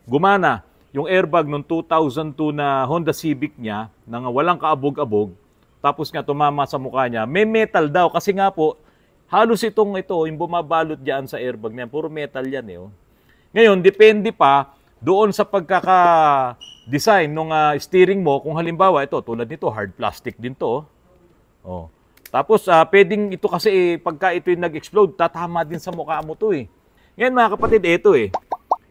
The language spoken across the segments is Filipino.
gumana yung airbag nung 2002 na Honda Civic niya, na walang kaabog-abog, tapos nga tumama sa mukha niya, may metal daw. Kasi nga po, halos ito, yung bumabalot dyan sa airbag niya, puro metal yan eh. Oh. Ngayon, depende pa doon sa pagkaka-design ng steering mo. Kung halimbawa, ito, tulad nito, hard plastic din to. Oh. Tapos, pwedeng ito kasi, pagka ito yung nag-explode, tatama din sa mukha mo to eh. Ngayon mga kapatid, ito eh.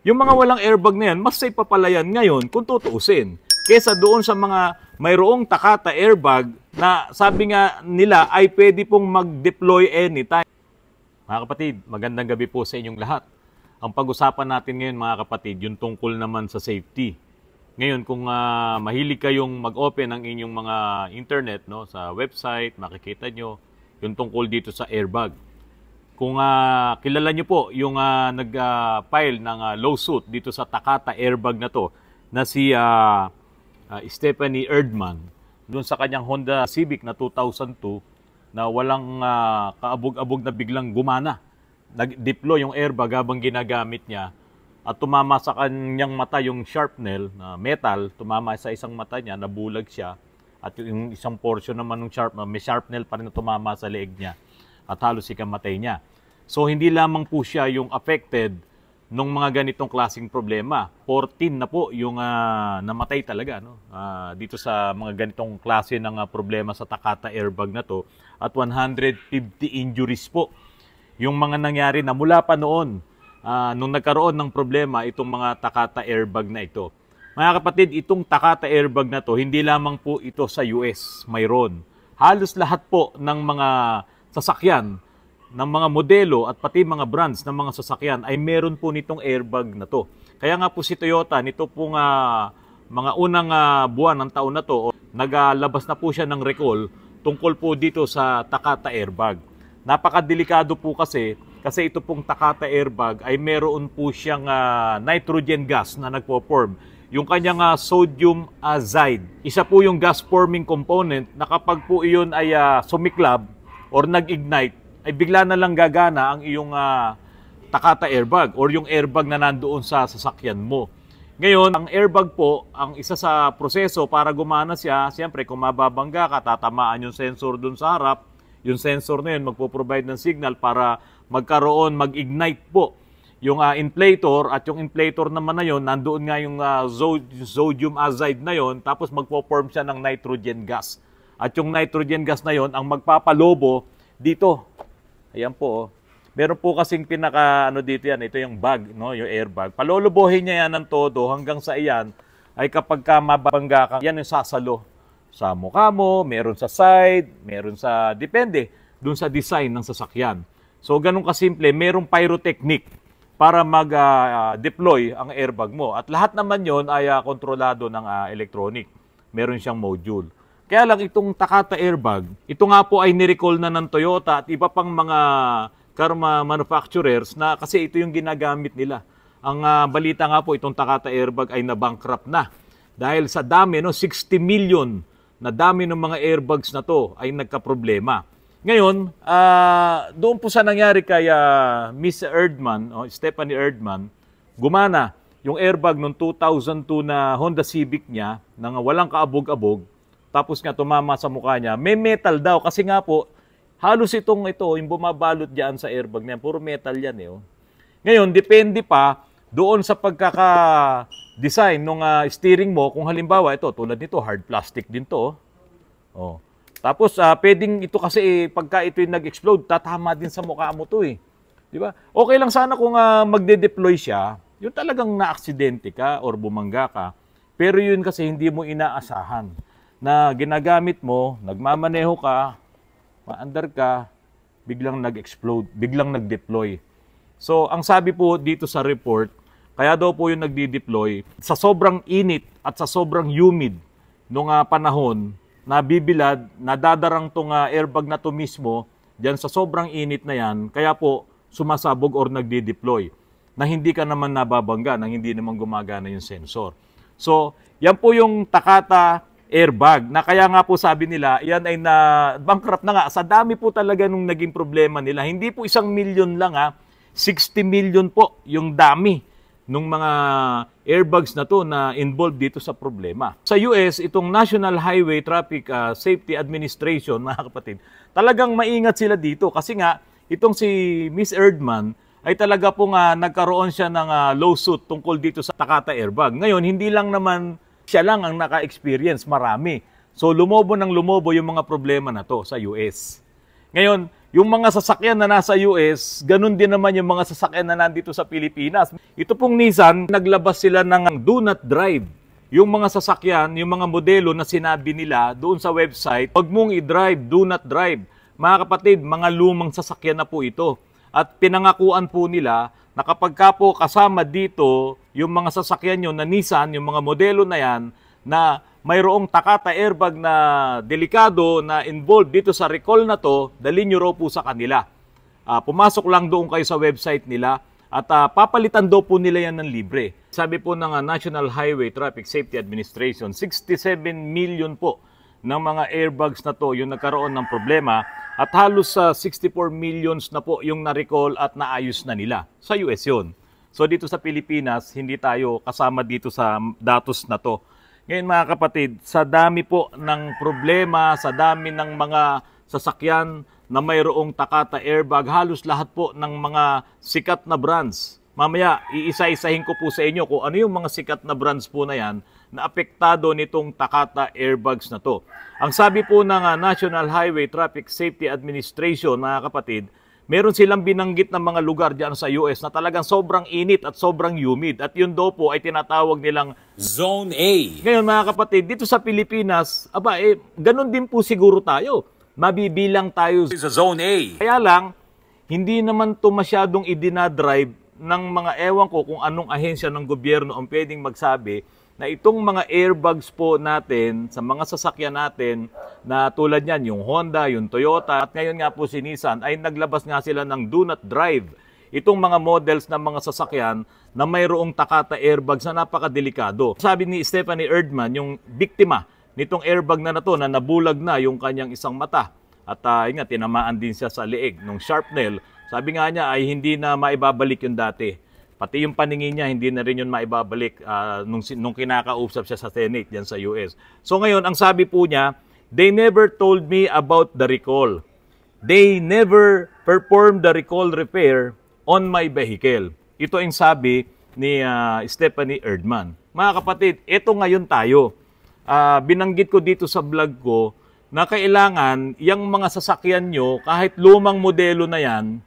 Yung mga walang airbag na yan, mas safe pa pala yan ngayon kung tutuusin. Kesa doon sa mga mayroong Takata airbag na sabi nga nila ay pwede pong mag-deploy anytime. Mga kapatid, magandang gabi po sa inyong lahat. Ang pag-usapan natin ngayon mga kapatid, yung tungkol naman sa safety. Ngayon, kung mahilig kayong mag-open ng inyong mga internet, no, sa website, makikita nyo yung tungkol dito sa airbag. Kung kilala nyo po yung nag-file ng lawsuit dito sa Takata airbag na to, na si Stephanie Erdman, doon sa kanyang Honda Civic na 2002, na walang kaabog-abog na biglang gumana. Nag-deploy yung airbag habang ginagamit niya at tumama sa kanyang mata yung sharpnel na metal, tumama sa isang mata niya, nabulag siya, at yung isang portion naman ng may sharpnel pa rin na tumama sa leeg niya at halos ikamatay niya. So hindi lamang po siya yung affected ng mga ganitong klaseng problema. 14 na po yung namatay talaga, no? Dito sa mga ganitong klase ng problema sa Takata airbag na to, at 150 injuries po yung mga nangyari na mula pa noon nung nagkaroon ng problema itong mga Takata airbag na ito. Mga kapatid, itong Takata airbag na to, hindi lamang po ito sa US, mayroon. Halos lahat po ng mga sasakyan, ng mga modelo at pati mga brands ng mga sasakyan ay meron po nitong airbag na to. Kaya nga po si Toyota, nito pong mga unang buwan ng taon na to, naglabas na po siya ng recall tungkol po dito sa Takata airbag. Napakadelikado po kasi ito pong Takata airbag ay meron po siyang nitrogen gas na nagpo-form. Yung kanyang sodium azide. Isa po yung gas forming component na kapag po iyon ay sumiklab or nag-ignite, ay bigla na lang gagana ang iyong Takata airbag or yung airbag na nandoon sa sasakyan mo. Ngayon, ang airbag po, ang isa sa proseso para gumana siya, siyempre kung mababangga ka, tatamaan yung sensor dun sa harap, yung sensor na yun magpo-provide ng signal para magkaroon, mag-ignite po yung inflator, at yung inflator naman na yun, nandoon nga yung sodium azide na yun, tapos magpo-form siya ng nitrogen gas. At yung nitrogen gas na yun, ang magpapalobo dito. Ayan po, oh. Meron po kasing dito yan, ito yung bag, no, yung airbag. Palolobohin niya yan ng todo hanggang sa iyan ay kapag ka mababangga ka, yan yung sasalo sa mukha mo, meron sa side, meron sa, depende, dun sa design ng sasakyan. So, ganun kasimple, merong pyrotechnic para mag-deploy ang airbag mo. At lahat naman yon ay kontrolado ng electronic. Meron siyang module. Kaya lang itong Takata airbag, ito nga po ay nirecall na ng Toyota at iba pang mga car manufacturers na kasi ito yung ginagamit nila. Ang balita nga po, itong Takata airbag ay na-bankrupt na. Dahil sa dami, no, 60 million na dami ng mga airbags na to ay nagka-problema. Ngayon, doon po sa nangyari kay Miss Erdman, Stephanie Erdman, gumana yung airbag noong 2002 na Honda Civic niya, na walang kaabog-abog, tapos nga tumama sa mukha niya, may metal daw. Kasi nga po, halos ito, yung bumabalot dyan sa airbag niya, puro metal yan eh. Oh. Ngayon, depende pa doon sa pagkaka-design ng steering mo. Kung halimbawa, ito, tulad nito, hard plastic din to. Oh. Tapos, pwedeng ito kasi, pagka ito yung nag-explode, tatama din sa mukha mo to eh. Di ba? Okay lang sana kung magde-deploy siya, yung talagang na-aksidente ka or bumangga ka, pero yun kasi hindi mo inaasahan na ginagamit mo, nagmamaneho ka, maandar ka, biglang nag-explode, biglang nag-deploy. So, ang sabi po dito sa report, kaya daw po yung nagdi-deploy, sa sobrang init at sa sobrang humid nung panahon, nabibilad, nadadarang tong airbag na to mismo, dyan sa sobrang init na yan, kaya po sumasabog or nagdi-deploy, na hindi ka naman nababangga, na hindi naman gumagana yung sensor. So, yan po yung Takata airbag, na kaya nga po sabi nila, yan ay na-bankrupt na nga. Sa dami po talaga nung naging problema nila. Hindi po 1 million lang 60 million po yung dami nung mga airbags na to na involved dito sa problema. Sa US, itong National Highway Traffic Safety Administration, mga kapatid, talagang maingat sila dito kasi nga itong si Miss Erdman ay talaga pong nagkaroon siya ng lawsuit tungkol dito sa Takata airbag. Ngayon, hindi lang naman siya lang ang naka-experience, marami. So lumobo ng lumobo yung mga problema na to sa US. Ngayon, yung mga sasakyan na nasa US, ganun din naman yung mga sasakyan na nandito sa Pilipinas. Ito pong Nissan, naglabas sila ng do not drive. Yung mga sasakyan, yung mga modelo na sinabi nila doon sa website, huwag mong i-drive, do not drive. Mga kapatid, mga lumang sasakyan na po ito. At pinangakuan po nila na kapag ka po kasama dito yung mga sasakyan nyo na Nissan, yung mga modelo na yan, na mayroong Takata airbag na delikado na involved dito sa recall na to, dalhin nyo raw po sa kanila. Pumasok lang doon kayo sa website nila at papalitan daw po nila yan ng libre. Sabi po ng National Highway Traffic Safety Administration, 67 million po ng mga airbags na to yung nagkaroon ng problema at halos 64 millions na po yung na-recall at naayos na nila. Sa US yun. So dito sa Pilipinas, hindi tayo kasama dito sa datos na to. Ngayon mga kapatid, sa dami po ng problema, sa dami ng mga sasakyan na mayroong Takata airbag, halos lahat po ng mga sikat na brands. Mamaya, iisa-isahin ko po sa inyo kung ano yung mga sikat na brands po na yan na apektado nitong Takata airbags na to. Ang sabi po ng National Highway Traffic Safety Administration, mga kapatid, meron silang binanggit ng mga lugar dyan sa US na talagang sobrang init at sobrang humid. At yun daw po ay tinatawag nilang Zone A. Ngayon mga kapatid, dito sa Pilipinas, ganun din po siguro tayo. Mabibilang tayo sa Zone A. Kaya lang, hindi naman to masyadong idinadrive ng mga ewan ko kung anong ahensya ng gobyerno ang pwedeng magsabi na itong mga airbags po natin sa mga sasakyan natin na tulad niyan, yung Honda, yung Toyota, at ngayon nga po si Nissan ay naglabas nga sila ng do not drive. Itong mga models ng mga sasakyan na mayroong Takata airbags na napakadelikado. Sabi ni Stephanie Erdman, yung biktima nitong airbag na to na nabulag na yung kanyang isang mata. At yun nga, tinamaan din siya sa leeg nung sharp nail. Sabi nga niya ay hindi na maibabalik yung dati. Pati yung paningin niya, hindi na rin yun maibabalik nung kinakausap siya sa Senate dyan sa US. So ngayon, ang sabi po niya, they never told me about the recall. They never performed the recall repair on my vehicle. Ito ang sabi ni Stephanie Erdman. Mga kapatid, ito ngayon tayo. Binanggit ko dito sa vlog ko na kailangan yung mga sasakyan nyo, kahit lumang modelo na yan,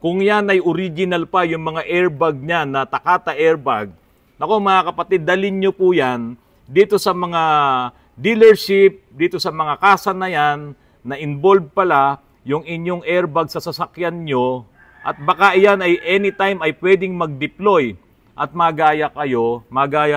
kung yan ay original pa, yung mga airbag niya na Takata airbag, naku mga kapatid, dalhin nyo po yan dito sa mga dealership, dito sa mga kasa na yan, na involved pala yung inyong airbag sa sasakyan nyo, at baka iyan ay anytime ay pwedeng mag-deploy at magaya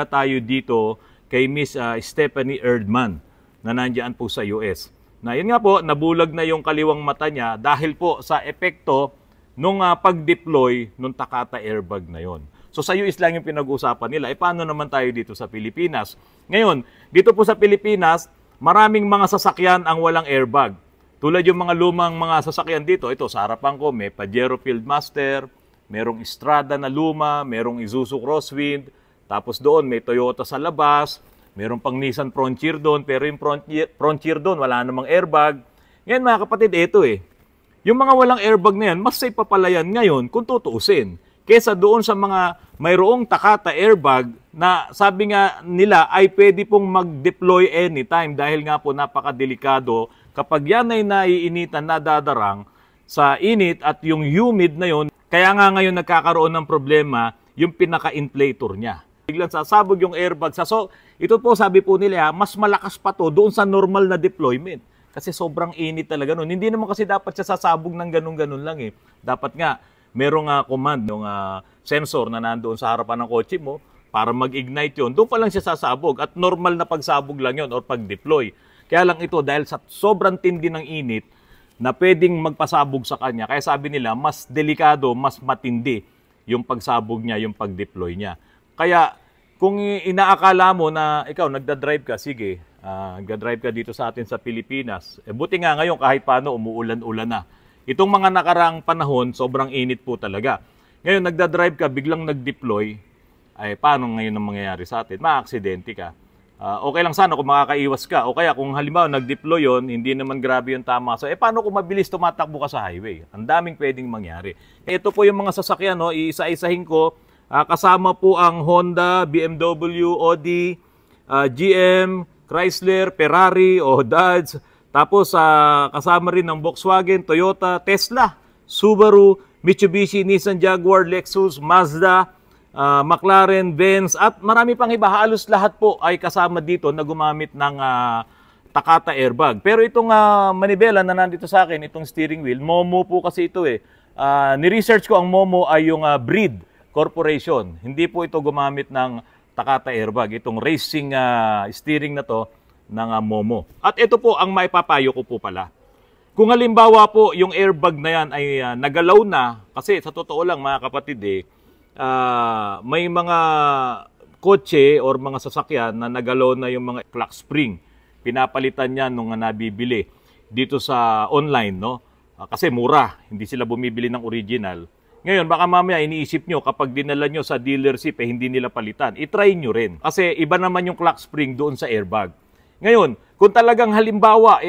tayo dito kay Miss Stephanie Erdman na nandiyan po sa US. Na yun nga po, nabulag na yung kaliwang mata niya dahil po sa epekto nung pag-deploy nung Takata airbag na yon. So sa US lang yung pinag-uusapan nila. Paano naman tayo dito sa Pilipinas? Ngayon, dito po sa Pilipinas, maraming mga sasakyan ang walang airbag. Tulad yung mga lumang mga sasakyan dito. Ito, sa harapan ko, may Pajero Fieldmaster, merong Estrada na luma, merong Isuzu Crosswind, tapos doon may Toyota sa labas, merong pang Nissan Frontier doon, pero yung Frontier doon, wala namang airbag. Ngayon mga kapatid, ito yung mga walang airbag na yan, mas safe pa pala yan ngayon kung tutuusin. Kesa doon sa mga mayroong Takata airbag na sabi nga nila ay pwede pong mag-deploy anytime dahil nga po napakadelikado kapag yan ay naiinitan, nadadarang sa init at yung humid na yon. Kaya nga ngayon nagkakaroon ng problema yung pinaka-inflator niya. Biglang sasabog yung airbag. So ito po sabi po nila, mas malakas pa to doon sa normal na deployment. Kasi sobrang init talaga nun. Hindi naman kasi dapat siya sasabog ng ganun-ganun lang Dapat nga, merong command, yung sensor na nandoon sa harapan ng kotse mo para mag-ignite yun. Doon pa lang siya sasabog at normal na pagsabog lang yun or pag-deploy. Kaya lang ito, dahil sa sobrang tindi ng init na pwedeng magpasabog sa kanya, kaya sabi nila, mas delikado, mas matindi yung pagsabog niya, yung pag-deploy niya. Kaya, kung inaakala mo na ikaw nagda-drive ka, sige, nagda-drive ka dito sa atin sa Pilipinas. Buti nga ngayon kahit paano umuulan-ulan na. Itong mga nakarang panahon, sobrang init po talaga. Ngayon nagda-drive ka, biglang nag-deploy, ay paano ngayon ang mangyayari sa atin? Maaksidente ka. Okay lang sana kung makakaiwas ka. O kaya kung halimbawa nag-deploy yun, hindi naman grabe yung tama. So, paano kung mabilis tumatakbo ka sa highway? Ang daming pwedeng mangyari. Ito po yung mga sasakyan, no? Iisa-isahin ko. Kasama po ang Honda, BMW, Audi, GM, Chrysler, Ferrari o Dodge. Tapos kasama rin ng Volkswagen, Toyota, Tesla, Subaru, Mitsubishi, Nissan, Jaguar, Lexus, Mazda, McLaren, Benz, at marami pang iba. Halos lahat po ay kasama dito na gumamit ng Takata airbag. Pero itong manibela na nandito sa akin, itong steering wheel, Momo po kasi ito eh. Ni-research ko ang Momo ay yung Breed Corporation. Hindi po ito gumamit ng Takata airbag. Itong racing steering na to ng Momo. At ito po ang maipapayo ko po pala. Kung halimbawa po yung airbag na yan ay nagalaw na, kasi sa totoo lang mga kapatid may mga kotse or mga sasakyan na nagalaw na yung mga clock spring. Pinapalitan yan nung nabibili dito sa online, no? Kasi mura, hindi sila bumibili ng original. Ngayon, baka mamaya iniisip nyo kapag dinala nyo sa dealership hindi nila palitan. I-try nyo rin. Kasi iba naman yung clock spring doon sa airbag. Ngayon, kung talagang halimbawa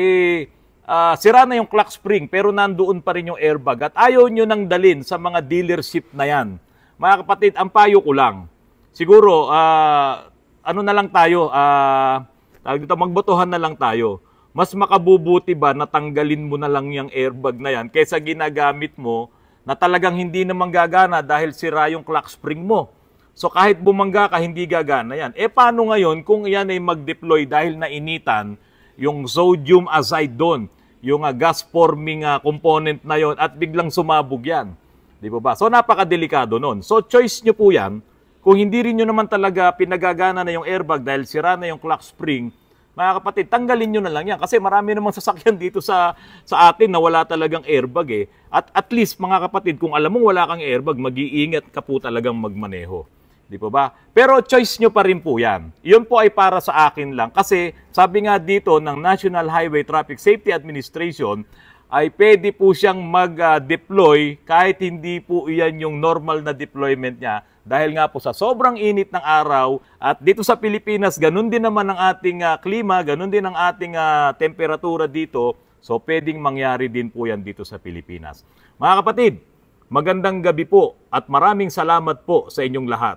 sira na yung clock spring pero nandoon pa rin yung airbag at ayaw nyo nang dalin sa mga dealership na yan, mga kapatid, ang payo ko lang, siguro, ano na lang tayo, magbotohan na lang tayo. Mas makabubuti ba na tanggalin mo na lang yung airbag na yan kaysa ginagamit mo na talagang hindi naman gagana dahil sira yung clock spring mo. So kahit bumangga ka, hindi gagana yan. Paano ngayon kung yan ay mag-deploy dahil nainitan yung sodium azide doon, yung gas forming component na yon at biglang sumabog yan. Di ba? So, napakadelikado nun. So, choice nyo po yan. Kung hindi rin nyo naman talaga pinagagana na yung airbag dahil sira na yung clock spring, mga kapatid, tanggalin nyo na lang yan. Kasi marami namang sasakyan dito sa atin na wala talagang airbag At least, mga kapatid, kung alam mong wala kang airbag, mag-iingat ka po talagang magmaneho. Di ba? Pero choice nyo pa rin po yan. Yun po ay para sa akin lang. Kasi, sabi nga dito ng National Highway Traffic Safety Administration, ay pwede po siyang mag-deploy kahit hindi po iyan yung normal na deployment niya. Dahil nga po sa sobrang init ng araw at dito sa Pilipinas, ganun din naman ang ating klima, ganun din ang ating temperatura dito. So pwedeng mangyari din po yan dito sa Pilipinas. Mga kapatid, magandang gabi po at maraming salamat po sa inyong lahat.